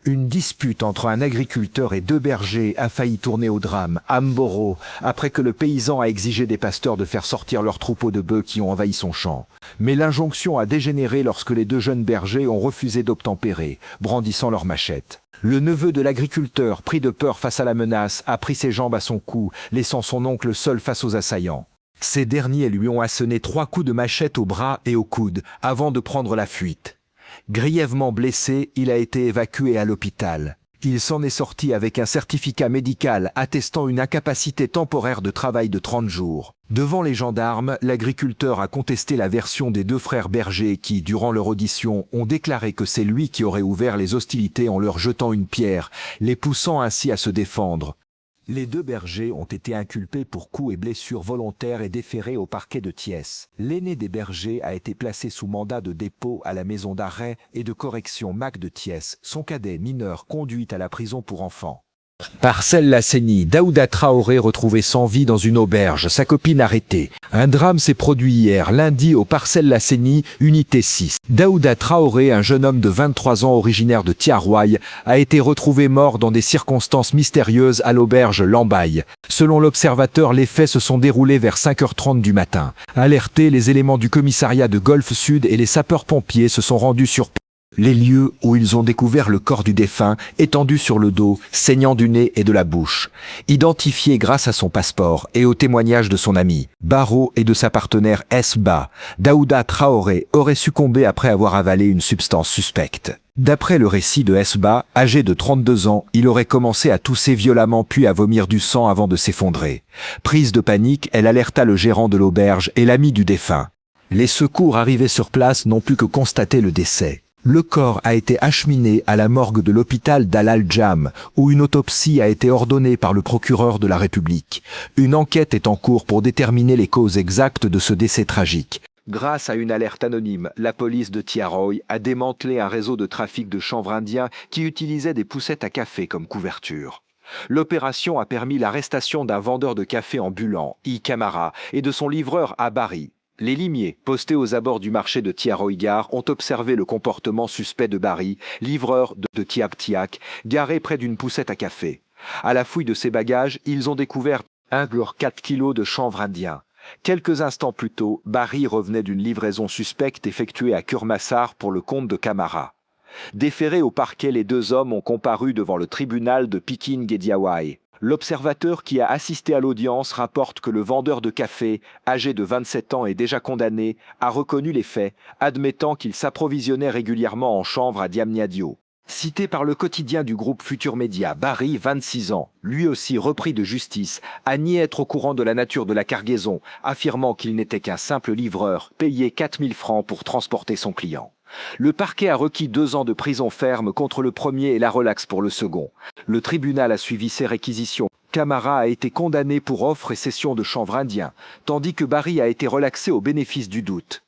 Une dispute entre un agriculteur et deux bergers a failli tourner au drame, à Mboro, après que le paysan a exigé des pasteurs de faire sortir leurs troupeaux de bœufs qui ont envahi son champ. Mais l'injonction a dégénéré lorsque les deux jeunes bergers ont refusé d'obtempérer, brandissant leurs machettes. Le neveu de l'agriculteur, pris de peur face à la menace, a pris ses jambes à son cou, laissant son oncle seul face aux assaillants. Ces derniers lui ont asséné 3 coups de machette au bras et au coude, avant de prendre la fuite. Grièvement blessé, il a été évacué à l'hôpital. Il s'en est sorti avec un certificat médical attestant une incapacité temporaire de travail de 30 jours. Devant les gendarmes, l'agriculteur a contesté la version des deux frères bergers qui, durant leur audition, ont déclaré que c'est lui qui aurait ouvert les hostilités en leur jetant une pierre, les poussant ainsi à se défendre. Les deux bergers ont été inculpés pour coups et blessures volontaires et déférés au parquet de Thiès. L'aîné des bergers a été placé sous mandat de dépôt à la maison d'arrêt et de correction MAC de Thiès, son cadet mineur conduit à la prison pour enfants. Parcelles Lassénie, Daouda Traoré retrouvé sans vie dans une auberge, sa copine arrêtée. Un drame s'est produit hier, lundi, au Parcelles Lassénie, unité 6. Daouda Traoré, un jeune homme de 23 ans originaire de Thiaroye, a été retrouvé mort dans des circonstances mystérieuses à l'auberge Lambaye. Selon l'observateur, les faits se sont déroulés vers 5h30 du matin. Alertés, les éléments du commissariat de Golfe Sud et les sapeurs-pompiers se sont rendus sur place. Les lieux où ils ont découvert le corps du défunt, étendu sur le dos, saignant du nez et de la bouche. Identifié grâce à son passeport et au témoignage de son ami, Baro et de sa partenaire Esba, Daouda Traoré aurait succombé après avoir avalé une substance suspecte. D'après le récit de Esba, âgé de 32 ans, il aurait commencé à tousser violemment puis à vomir du sang avant de s'effondrer. Prise de panique, elle alerta le gérant de l'auberge et l'ami du défunt. Les secours arrivés sur place n'ont pu que constater le décès. Le corps a été acheminé à la morgue de l'hôpital d'Al-Aljam, où une autopsie a été ordonnée par le procureur de la République. Une enquête est en cours pour déterminer les causes exactes de ce décès tragique. Grâce à une alerte anonyme, la police de Thiaroye a démantelé un réseau de trafic de chanvre indien qui utilisait des poussettes à café comme couverture. L'opération a permis l'arrestation d'un vendeur de café ambulant, Camara, et de son livreur à Bari. Les limiers, postés aux abords du marché de Thiaroye-Gare, ont observé le comportement suspect de Bari, livreur de Tiak-Tiak, garé près d'une poussette à café. À la fouille de ses bagages, ils ont découvert 1,4 kg de chanvre indien. Quelques instants plus tôt, Bari revenait d'une livraison suspecte effectuée à Kurmassar pour le compte de Camara. Déférés au parquet, les deux hommes ont comparu devant le tribunal de Pikine-Guédiawaye. L'observateur qui a assisté à l'audience rapporte que le vendeur de café, âgé de 27 ans et déjà condamné, a reconnu les faits, admettant qu'il s'approvisionnait régulièrement en chanvre à Diamniadio. Cité par le quotidien du groupe Futur Média, Bari, 26 ans, lui aussi repris de justice, a nié être au courant de la nature de la cargaison, affirmant qu'il n'était qu'un simple livreur, payé 4 000 francs pour transporter son client. Le parquet a requis 2 ans de prison ferme contre le premier et la relaxe pour le second. Le tribunal a suivi ces réquisitions. Camara a été condamné pour offre et cession de chanvre indien, tandis que Bari a été relaxé au bénéfice du doute.